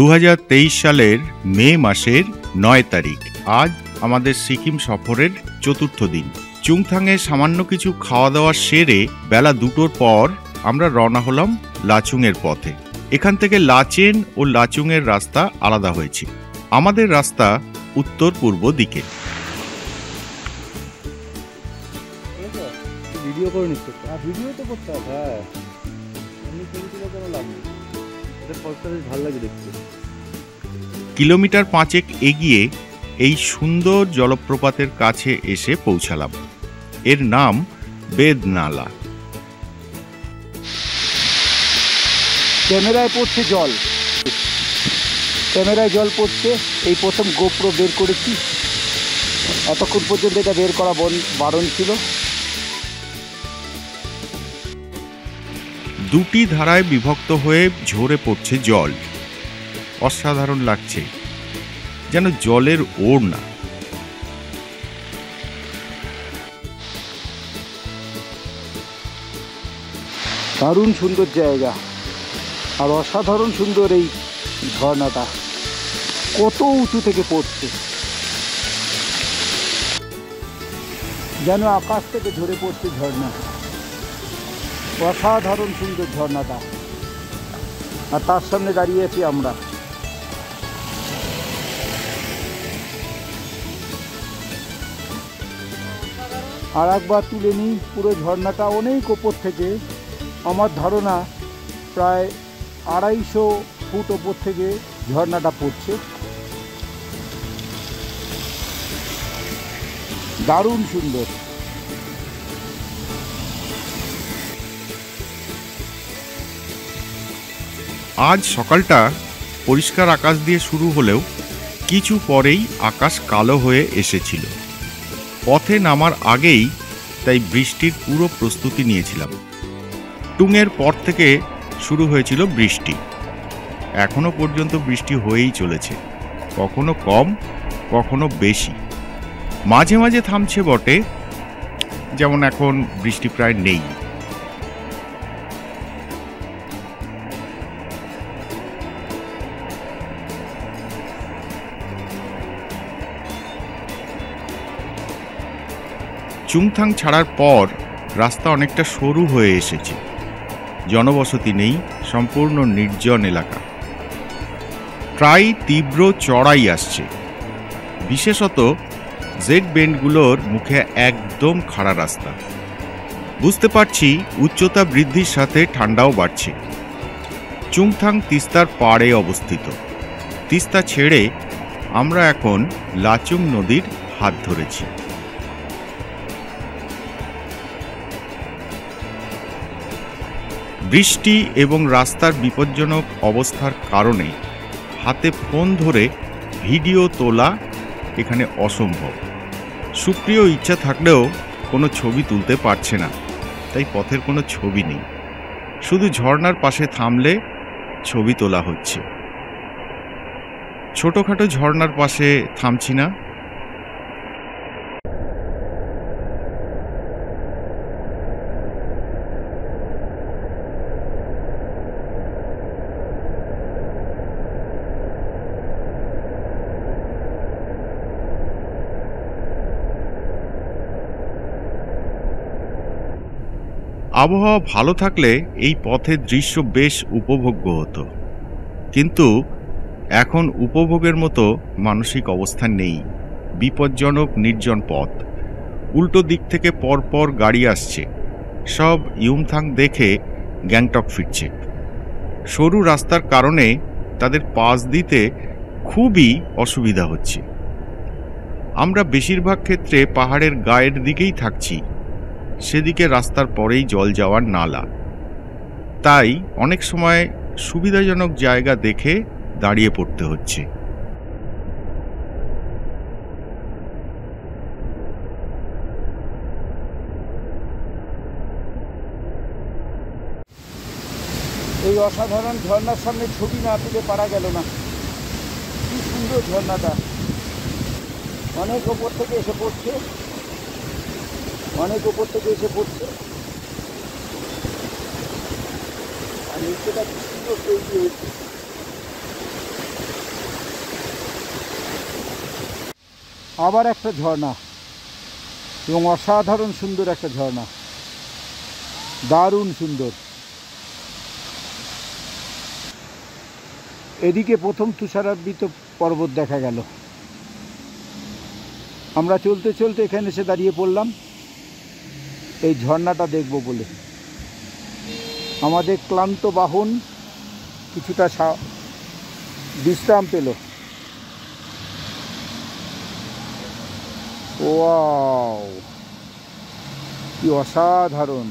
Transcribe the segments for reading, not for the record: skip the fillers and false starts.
2023 সালের মে মাসের 9 তারিখ। আজ আমাদের সিকিম সফরের চতুর্থ দিন। চুংথাংয়ে সামান্য কিছু খাওয়া দাওয়া সেরে বেলা 2টোর পর আমরা রওনা হলাম লাচুংয়ের পথে। এখান থেকে লাচেন ও লাচুংয়ের রাস্তা আলাদা হয়েছে। আমাদের রাস্তা উত্তর পূর্ব দিকে। ভিডিও করে নিচ্ছে, ভিডিও তো করতে হবে। হ্যাঁ, এমনি ছবি তুলে কোনো লাভ নেই, এদের ফলটা বেশ ভালো লাগে দেখতে। কিলোমিটার 5 এগিয়ে এই সুন্দর জলপ্রপাতের কাছে এসে পৌঁছালাম। এর নাম বেদনালা। ক্যামেরায় পড়ছে জল, ক্যামেরায় জল পড়ছে। এই প্রথম গোপ্রো বের করেছি, এতক্ষণ পর্যন্ত এটা বের করা বারণ ছিল। দুটি ধারায় বিভক্ত হয়ে ঝরে পড়ছে জল। অসাধারণ লাগছে, যেন জলের ওড়না। দারুণ সুন্দর জায়গা, আর অসাধারণ সুন্দর এই ঝর্ণাটা। কত উঁচু থেকে পড়ছে, যেন আকাশ থেকে ঝরে পড়ছে ঝর্ণা। অসাধারণ সুন্দর ঝর্ণাটা, আর তার সামনে দাঁড়িয়ে আছি আমরা। আর একবার তুলে নিই পুরো ঝর্ণাটা অনেক ওপর থেকে। আমার ধারণা প্রায় 250 ফুট ওপর থেকে ঝর্ণাটা পড়ছে। দারুণ সুন্দর। আজ সকালটা পরিষ্কার আকাশ দিয়ে শুরু হলেও কিছু পরেই আকাশ কালো হয়ে এসেছিল। পথে নামার আগেই তাই বৃষ্টির পুরো প্রস্তুতি নিয়েছিলাম। টুংয়ের পর থেকে শুরু হয়েছিল বৃষ্টি। এখনো পর্যন্ত বৃষ্টি হয়েই চলেছে, কখনো কম কখনো বেশি। মাঝে মাঝে থামছে বটে, যেমন এখন বৃষ্টি প্রায় নেই। চুংথাং ছাড়ার পর রাস্তা অনেকটা সরু হয়ে এসেছে। জনবসতি নেই, সম্পূর্ণ নির্জন এলাকা। প্রায় তীব্র চড়াই আসছে, বিশেষত জেড বেন্ডগুলোর মুখে একদম খাড়া রাস্তা। বুঝতে পারছি উচ্চতা বৃদ্ধির সাথে ঠান্ডাও বাড়ছে। চুংথাং তিস্তার পাড়ে অবস্থিত। তিস্তা ছেড়ে আমরা এখন লাচুং নদীর হাত ধরেছি। বৃষ্টি এবং রাস্তার বিপজ্জনক অবস্থার কারণে হাতে ফোন ধরে ভিডিও তোলা এখানে অসম্ভব। সুপ্রিয় ইচ্ছা থাকলেও কোনো ছবি তুলতে পারছে না, তাই পথের কোনো ছবি নেই। শুধু ঝর্ণার পাশে থামলে ছবি তোলা হচ্ছে। ছোটোখাটো ঝর্ণার পাশে থামছি না। আবহাওয়া ভালো থাকলে এই পথের দৃশ্য বেশ উপভোগ্য হতো, কিন্তু এখন উপভোগের মতো মানসিক অবস্থান নেই। বিপজ্জনক নির্জন পথ, উল্টো দিক থেকে পরপর গাড়ি আসছে। সব ইউমথাং দেখে গ্যাংটক ফিরছে। সরু রাস্তার কারণে তাদের পাশ দিতে খুবই অসুবিধা হচ্ছে। আমরা বেশিরভাগ ক্ষেত্রে পাহাড়ের গায়ের দিকেই থাকছি, সেদিকে রাস্তার পরেই জল যাওয়ার নালা। তাই অনেক সময় সুবিধাজনক জায়গা দেখে দাঁড়িয়ে পড়তে হচ্ছে। এই অসাধারণ ঝর্ণার সামনে ছবি না তুলে পারা গেল না। কি সুন্দর ঝর্ণাটা, অনেক ওপর থেকে এসে পড়ছে, অনেক ওপর থেকে এসে পড়ছে। আর নিচেটা কি সুন্দর তৈরি হয়েছে। আবার একটা ঝর্ণা, এবং অসাধারণ সুন্দর একটা ঝর্ণা, দারুণ সুন্দর। এদিকে প্রথম তুষারাবৃত পর্বত দেখা গেল। আমরা চলতে চলতে এখানে এসে দাঁড়িয়ে পড়লাম এই ঝর্ণাটা দেখব বলে। আমাদের ক্লান্ত বাহন কিছুটা বিশ্রাম পেল। ওয়াও, কি অসাধারণ!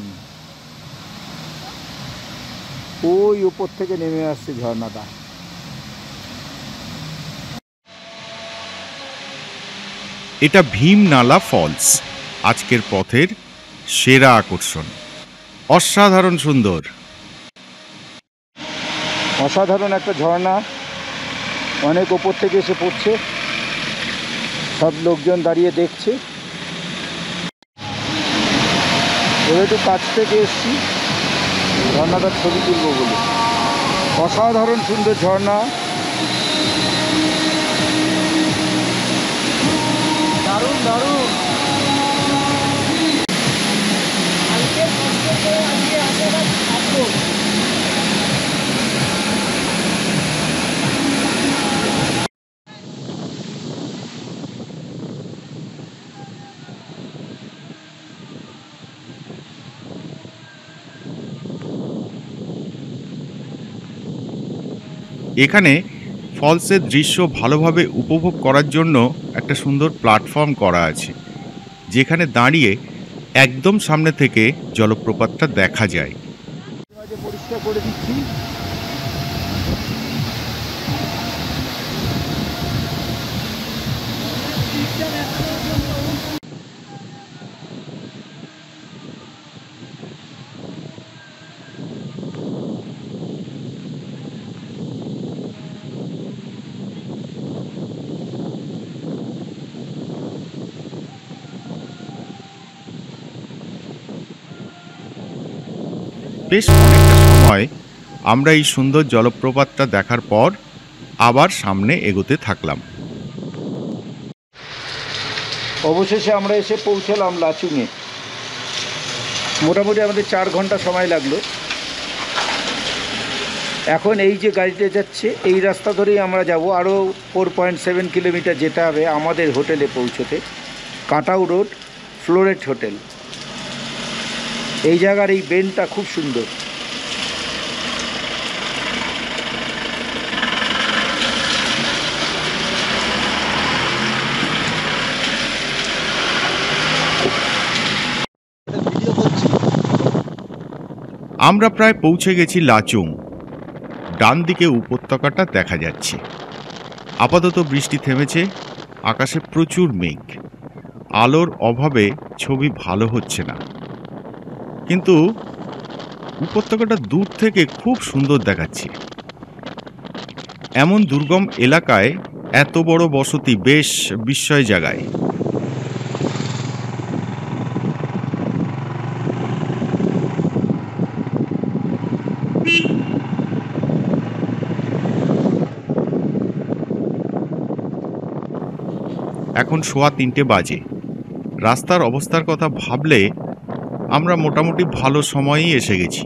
ওই উপর থেকে নেমে আসছে ঝর্ণাটা। এটা ভীমনালা ফলস, আজকের পথের সেরা আকর্ষণ। অসাধারণ সুন্দর, অসাধারণ একটা ঝর্ণা, অনেক ওপর থেকে এসে পড়ছে, সব লোকজন দাঁড়িয়ে দেখছে। এবার একটু কাছ থেকে এসছি ঝর্ণাটার ছবি তুলব বলে। অসাধারণ সুন্দর ঝর্ণা, দারুণ দারুণ। এখানে ফলসের দৃশ্য ভালোভাবে উপভোগ করার জন্য একটা সুন্দর প্ল্যাটফর্ম করা আছে, যেখানে দাঁড়িয়ে একদম সামনে থেকে জলপ্রপাতটা দেখা যায়। পরিষ্কার করে দিচ্ছি। বেশ অনেকটা সময় আমরা এই সুন্দর জলপ্রপাতটা দেখার পর আবার সামনে এগোতে থাকলাম। অবশেষে আমরা এসে পৌঁছলাম লাচুংয়ে। মোটামুটি আমাদের 4 ঘন্টা সময় লাগলো। এখন এই যে গাড়িতে যাচ্ছে এই রাস্তা ধরেই আমরা যাব, আরও 4.7 কিলোমিটার যেতে হবে আমাদের হোটেলে পৌঁছতে। কাটাউ রোড, ফ্লোরেট হোটেল। এই জায়গার এই বেনটা খুব সুন্দর। আমরা প্রায় পৌঁছে গেছি লাচুং। ডান দিকে উপত্যকাটা দেখা যাচ্ছে। আপাতত বৃষ্টি থেমেছে, আকাশে প্রচুর মেঘ। আলোর অভাবে ছবি ভালো হচ্ছে না, কিন্তু উপত্যকাটা দূর থেকে খুব সুন্দর দেখাচ্ছে। এমন দুর্গম এলাকায় এত বড় বসতি বেশ বিস্ময় জাগায়। এখন 3:15 বাজে। রাস্তার অবস্থার কথা ভাবলে আমরা মোটামুটি ভালো সময়েই এসে গেছি।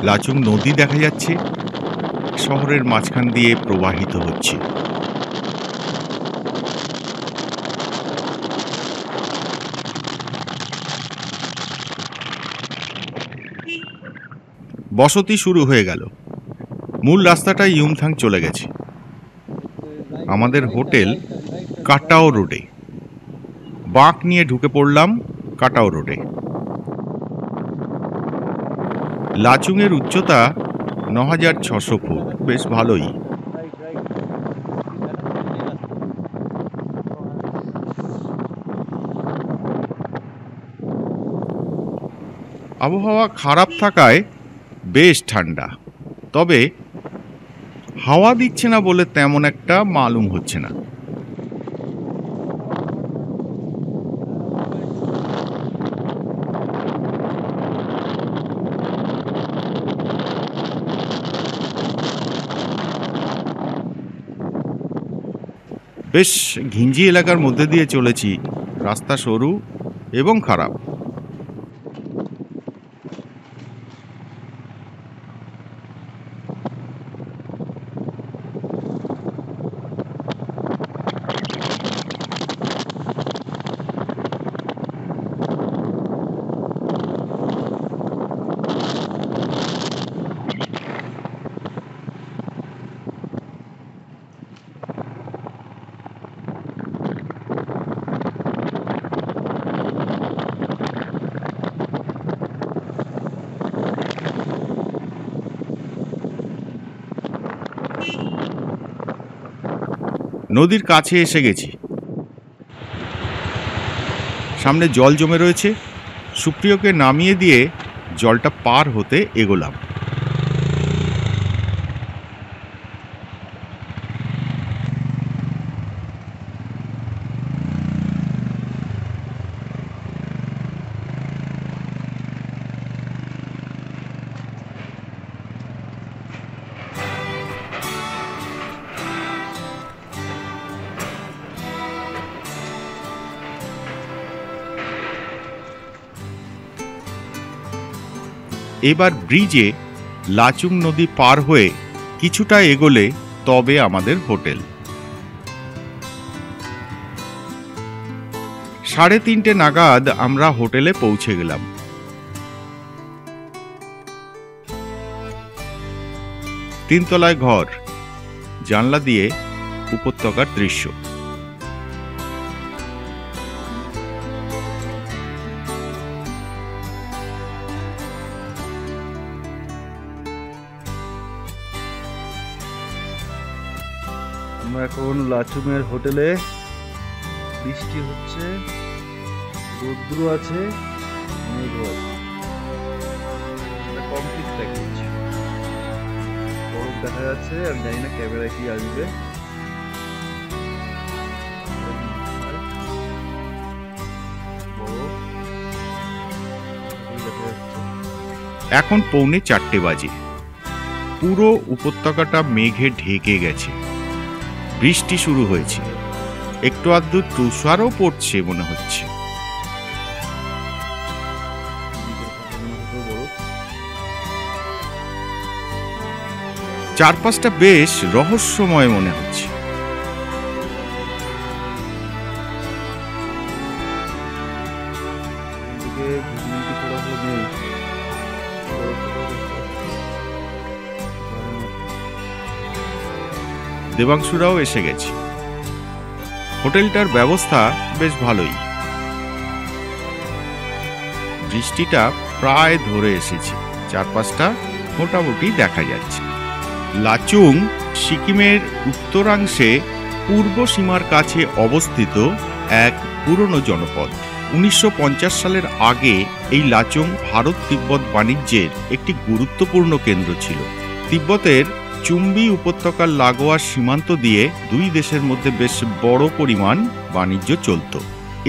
লাচুং নদী দেখা যাচ্ছে, শহরের মাঝখান দিয়ে প্রবাহিত হচ্ছে। বসতি শুরু হয়ে গেল। মূল রাস্তাটা ইউমথাং চলে গেছে। আমাদের হোটেল কাটাও রোডে। বাঁক নিয়ে ঢুকে পড়লাম কাটাও রোডে। লাচুংয়ের উচ্চতা 9600 ফুট, বেশ ভালোই। আবহাওয়া খারাপ থাকায় বেশ ঠান্ডা, তবে হাওয়া দিচ্ছে না বলে তেমন একটা মালুম হচ্ছে না। বেশ ঘিঞ্জি এলাকার মধ্যে দিয়ে চলেছি, রাস্তা সরু এবং খারাপ। নদীর কাছে এসে গেছি, সামনে জল জমে রয়েছে। সুপ্রিয়কে নামিয়ে দিয়ে জলটা পার হতে এগোলাম। এবার ব্রিজে লাচুং নদী পার হয়ে কিছুটা এগোলে তবে আমাদের হোটেল। 3:30 নাগাদ আমরা হোটেলে পৌঁছে গেলাম। তিনতলায় ঘর, জানলা দিয়ে উপত্যকার দৃশ্য। আমরা এখন লাচুংয়ের হোটেলে। বৃষ্টি হচ্ছে, রৌদ্র আছে, মেঘ আছে। Complete package. বরফ দেখা যাচ্ছে, আমি জানি না ক্যামেরায় কি আসবে। এখন 3:45 বাজে। পুরো উপত্যকাটা মেঘে ঢেকে গেছে। বৃষ্টি শুরু হয়েছে, একটু আধটু তুষারও পড়ছে মনে হচ্ছে। চারপাশটা বেশ রহস্যময় মনে হচ্ছে। দেবাংশুরাও এসে গেছে। হোটেলটার ব্যবস্থা বেশ ভালোই। বৃষ্টিটা প্রায় ধরে এসেছে, চারপাশটা মোটামুটি দেখা যাচ্ছে। লাচুং সিকিমের উত্তরাংশে পূর্ব সীমার কাছে অবস্থিত এক পুরনো জনপদ। 1950 সালের আগে এই লাচুং ভারত তিব্বত বাণিজ্যের একটি গুরুত্বপূর্ণ কেন্দ্র ছিল। তিব্বতের চুম্বি উপত্যকার লাগোয়া সীমান্ত দিয়ে দুই দেশের মধ্যে বেশ বড় পরিমাণ বাণিজ্য চলত।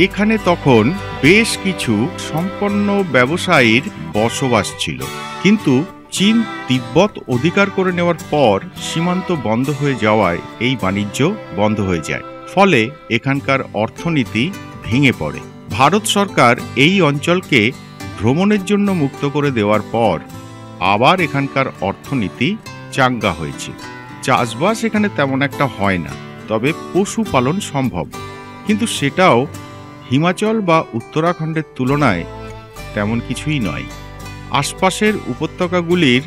এখানে তখন বেশ কিছু সম্পন্ন ব্যবসায়ীর বসবাস ছিল, কিন্তু চীন তিব্বত অধিকার করে নেওয়ার পর সীমান্ত বন্ধ হয়ে যাওয়ায় এই বাণিজ্য বন্ধ হয়ে যায়। ফলে এখানকার অর্থনীতি ভেঙে পড়ে। ভারত সরকার এই অঞ্চলকে ভ্রমণের জন্য মুক্ত করে দেওয়ার পর আবার এখানকার অর্থনীতি চাঙ্গা হয়েছে। চাষবাস এখানে তেমন একটা হয় না, তবে পশুপালন সম্ভব, কিন্তু সেটাও হিমাচল বা উত্তরাখণ্ডের তুলনায় তেমন কিছুই নয়। আশপাশের উপত্যকাগুলির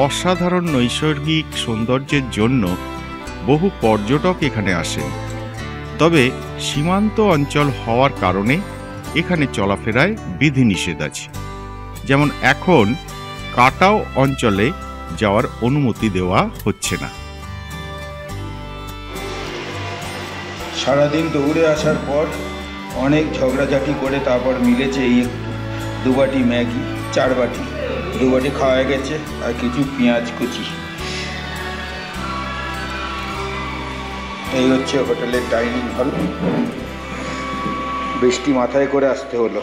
অসাধারণ নৈসর্গিক সৌন্দর্যের জন্য বহু পর্যটক এখানে আসেন, তবে সীমান্ত অঞ্চল হওয়ার কারণে এখানে চলাফেরায় বিধিনিষেধ আছে। যেমন এখন কাটাও অঞ্চলে যাওয়ার অনুমতি দেওয়া হচ্ছে না। সারাদিন দৌড়ে আসার পর অনেক ঝগড়াঝাটি করে তারপর মিলেছে এই 2 বাটি ম্যাগি, 4 বাটি। দুবাটি খাওয়া হয়ে গেছে, আর কিছু পেঁয়াজ কুচি। এই হচ্ছে হোটেলের ডাইনিং হল। বৃষ্টি মাথায় করে আসতে হলো।